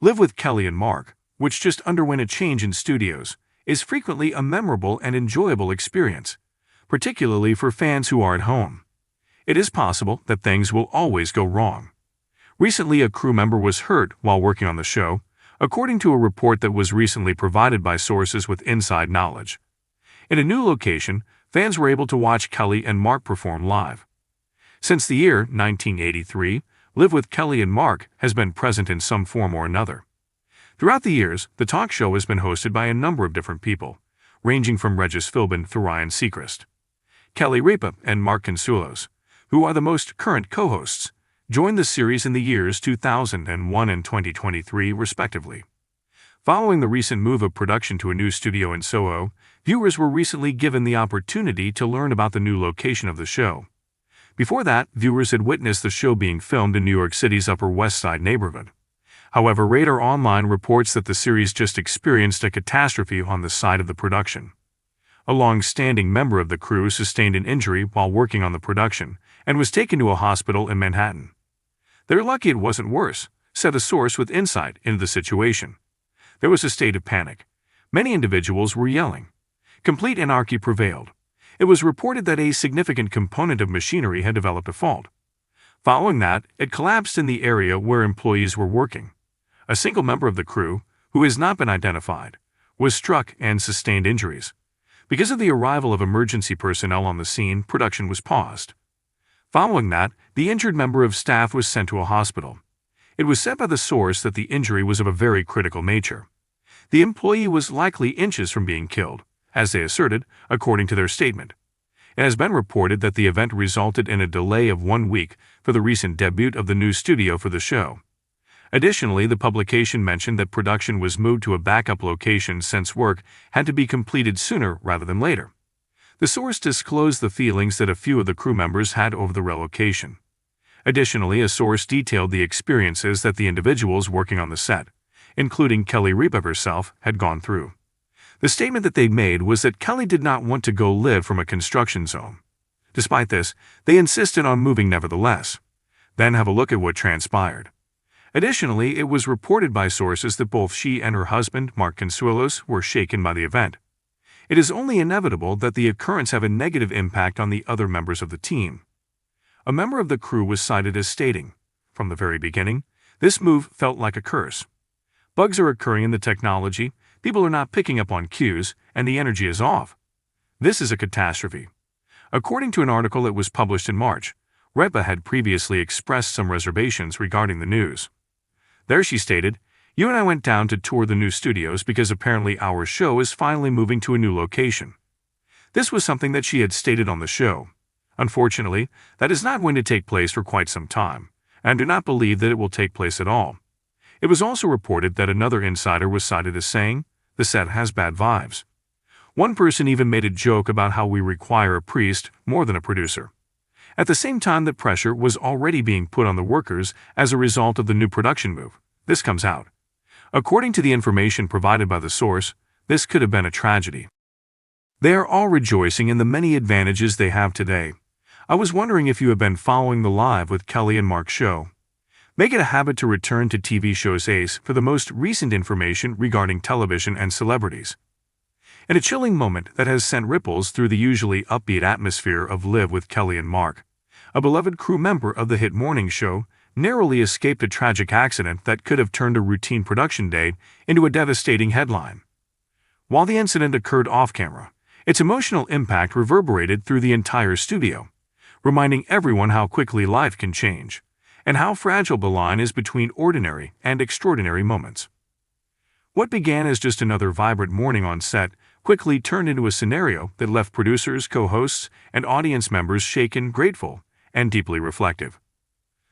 Live with Kelly and Mark, which just underwent a change in studios, is frequently a memorable and enjoyable experience, particularly for fans who are at home. It is possible that things will always go wrong. Recently, a crew member was hurt while working on the show, according to a report that was recently provided by sources with inside knowledge. In a new location, fans were able to watch Kelly and Mark perform live. Since the year 1983, Live with Kelly and Mark has been present in some form or another. Throughout the years, the talk show has been hosted by a number of different people, ranging from Regis Philbin to Ryan Seacrest. Kelly Ripa and Mark Consuelos, who are the most current co-hosts, joined the series in the years 2001 and 2023, respectively. Following the recent move of production to a new studio in Soho, viewers were recently given the opportunity to learn about the new location of the show. Before that, viewers had witnessed the show being filmed in New York City's Upper West Side neighborhood. However, Radar Online reports that the series just experienced a catastrophe on the side of the production. A long-standing member of the crew sustained an injury while working on the production and was taken to a hospital in Manhattan. "They're lucky it wasn't worse," said a source with insight into the situation. There was a state of panic. Many individuals were yelling. Complete anarchy prevailed. It was reported that a significant component of machinery had developed a fault. Following that, it collapsed in the area where employees were working. A single member of the crew, who has not been identified, was struck and sustained injuries. Because of the arrival of emergency personnel on the scene, production was paused. Following that, the injured member of staff was sent to a hospital. It was said by the source that the injury was of a very critical nature. The employee was likely inches from being killed, as they asserted, according to their statement. It has been reported that the event resulted in a delay of 1 week for the recent debut of the new studio for the show. Additionally, the publication mentioned that production was moved to a backup location since work had to be completed sooner rather than later. The source disclosed the feelings that a few of the crew members had over the relocation. Additionally, a source detailed the experiences that the individuals working on the set, including Kelly Ripa herself, had gone through. The statement that they made was that Kelly did not want to go live from a construction zone. Despite this, they insisted on moving nevertheless. Then have a look at what transpired. Additionally, it was reported by sources that both she and her husband, Mark Consuelos, were shaken by the event. It is only inevitable that the occurrence have a negative impact on the other members of the team. A member of the crew was cited as stating, "From the very beginning, this move felt like a curse. Bugs are occurring in the technology, people are not picking up on cues, and the energy is off. This is a catastrophe." According to an article that was published in March, Ripa had previously expressed some reservations regarding the news. There she stated, "You and I went down to tour the new studios because apparently our show is finally moving to a new location." This was something that she had stated on the show. Unfortunately, that is not going to take place for quite some time, and do not believe that it will take place at all. It was also reported that another insider was cited as saying, "The set has bad vibes." One person even made a joke about how we require a priest more than a producer. At the same time that pressure was already being put on the workers as a result of the new production move, this comes out. According to the information provided by the source, this could have been a tragedy. They are all rejoicing in the many advantages they have today. I was wondering if you have been following the Live with Kelly and Mark show. Make it a habit to return to TV show's Ace for the most recent information regarding television and celebrities. In a chilling moment that has sent ripples through the usually upbeat atmosphere of Live with Kelly and Mark, a beloved crew member of the hit morning show narrowly escaped a tragic accident that could have turned a routine production day into a devastating headline. While the incident occurred off-camera, its emotional impact reverberated through the entire studio, reminding everyone how quickly life can change, and how fragile the line is between ordinary and extraordinary moments. What began as just another vibrant morning on set quickly turned into a scenario that left producers, co-hosts, and audience members shaken, grateful, and deeply reflective.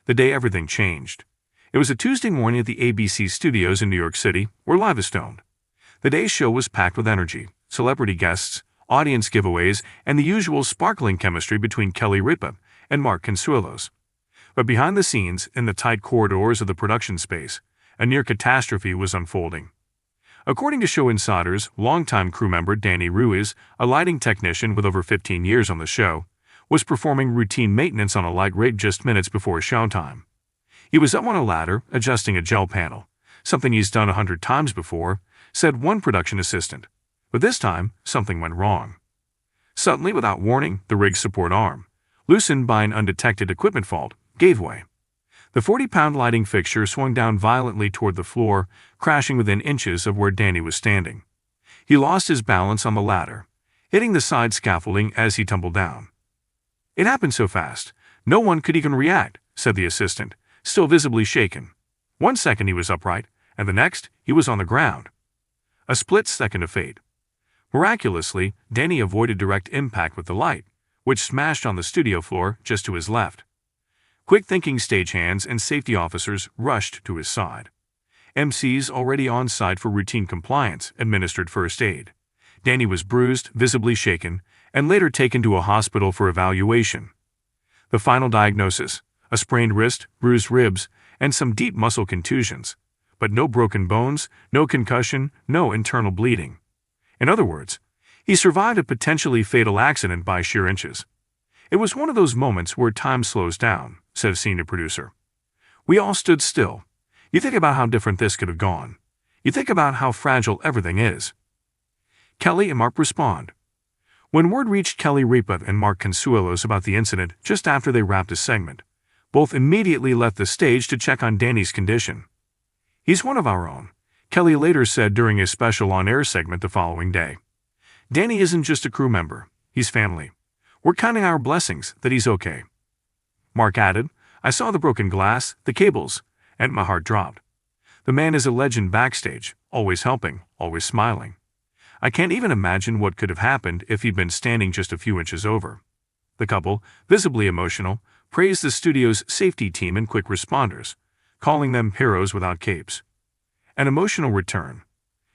The day everything changed. It was a Tuesday morning at the ABC studios in New York City, where Live is filmed. The day's show was packed with energy, celebrity guests, audience giveaways, and the usual sparkling chemistry between Kelly Ripa and Mark Consuelos. But behind the scenes, in the tight corridors of the production space, a near catastrophe was unfolding. According to show insiders, longtime crew member Danny Ruiz, a lighting technician with over 15 years on the show, was performing routine maintenance on a light rig just minutes before showtime. He was up on a ladder, adjusting a gel panel, something he's done 100 times before, said one production assistant. But this time, something went wrong. Suddenly, without warning, the rig's support arm, loosened by an undetected equipment fault, gave way. The 40-pound lighting fixture swung down violently toward the floor, crashing within inches of where Danny was standing. He lost his balance on the ladder, hitting the side scaffolding as he tumbled down. "It happened so fast, no one could even react," said the assistant, still visibly shaken. 1 second he was upright, and the next he was on the ground. A split second of fate. Miraculously, Danny avoided direct impact with the light, which smashed on the studio floor just to his left. Quick-thinking stagehands and safety officers rushed to his side. MCs already on site for routine compliance administered first aid. Danny was bruised, visibly shaken, and later taken to a hospital for evaluation. The final diagnosis: a sprained wrist, bruised ribs, and some deep muscle contusions, but no broken bones, no concussion, no internal bleeding. In other words, he survived a potentially fatal accident by sheer inches. "It was one of those moments where time slows down," said a senior producer. "We all stood still. You think about how different this could have gone. You think about how fragile everything is." Kelly and Mark respond. When word reached Kelly Ripa and Mark Consuelos about the incident just after they wrapped a segment, both immediately left the stage to check on Danny's condition. "He's one of our own," Kelly later said during a special on-air segment the following day. "Danny isn't just a crew member, he's family. We're counting our blessings that he's okay." Mark added, "I saw the broken glass, the cables, and my heart dropped. The man is a legend backstage, always helping, always smiling. I can't even imagine what could have happened if he'd been standing just a few inches over." The couple, visibly emotional, praised the studio's safety team and quick responders, calling them heroes without capes. An emotional return.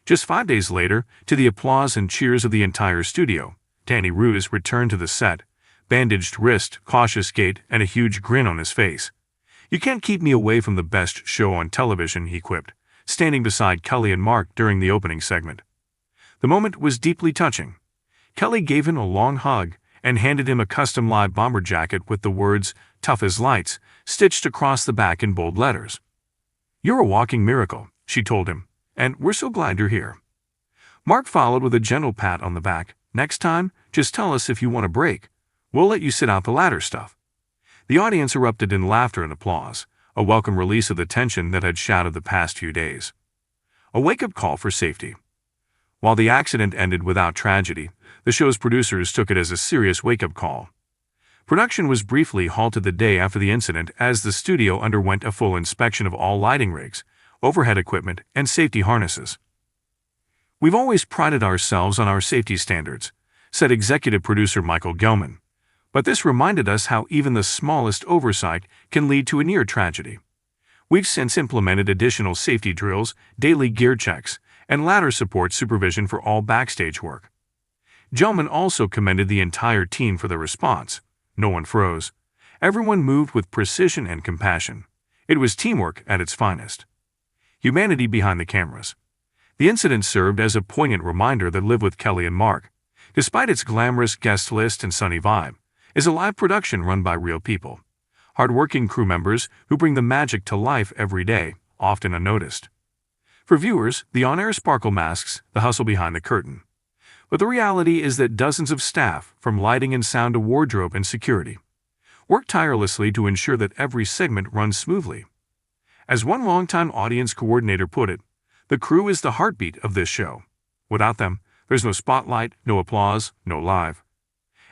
Just 5 days later, to the applause and cheers of the entire studio, Danny Ruse returned to the set, bandaged wrist, cautious gait, and a huge grin on his face. "You can't keep me away from the best show on television," he quipped, standing beside Kelly and Mark during the opening segment. The moment was deeply touching. Kelly gave him a long hug and handed him a custom live bomber jacket with the words "Tough as Lights" stitched across the back in bold letters. "You're a walking miracle," she told him, "and we're so glad you're here." Mark followed with a gentle pat on the back. "Next time, just tell us if you want a break. We'll let you sit out the ladder stuff." The audience erupted in laughter and applause, a welcome release of the tension that had shadowed the past few days. A wake-up call for safety. While the accident ended without tragedy, the show's producers took it as a serious wake-up call. Production was briefly halted the day after the incident as the studio underwent a full inspection of all lighting rigs, overhead equipment, and safety harnesses. "We've always prided ourselves on our safety standards," said executive producer Michael Gelman. "But this reminded us how even the smallest oversight can lead to a near tragedy. We've since implemented additional safety drills, daily gear checks, and ladder support supervision for all backstage work." Gelman also commended the entire team for their response. No one froze. Everyone moved with precision and compassion. It was teamwork at its finest. Humanity behind the cameras. The incident served as a poignant reminder that Live with Kelly and Mark, despite its glamorous guest list and sunny vibe, is a live production run by real people. Hard-working crew members who bring the magic to life every day, often unnoticed. For viewers, the on-air sparkle masks the hustle behind the curtain. But the reality is that dozens of staff, from lighting and sound to wardrobe and security, work tirelessly to ensure that every segment runs smoothly. As one longtime audience coordinator put it, "The crew is the heartbeat of this show. Without them, there's no spotlight, no applause, no live."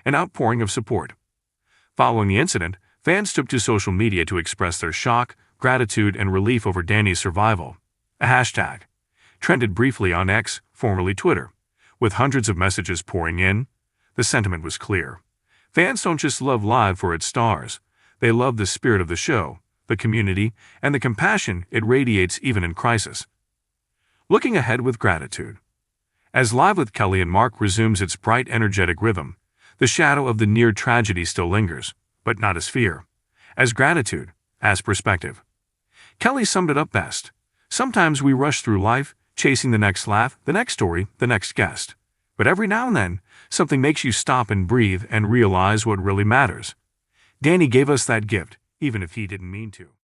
An outpouring of support. Following the incident, fans took to social media to express their shock, gratitude, and relief over Danny's survival. A hashtag trended briefly on X, formerly Twitter, with hundreds of messages pouring in. The sentiment was clear. Fans don't just love Live for its stars. They love the spirit of the show, the community, and the compassion it radiates even in crisis. Looking ahead with gratitude. As Live with Kelly and Mark resumes its bright, energetic rhythm, the shadow of the near tragedy still lingers, but not as fear, as gratitude, as perspective. Kelly summed it up best. "Sometimes we rush through life, chasing the next laugh, the next story, the next guest. But every now and then, something makes you stop and breathe and realize what really matters." Danny gave us that gift, even if he didn't mean to.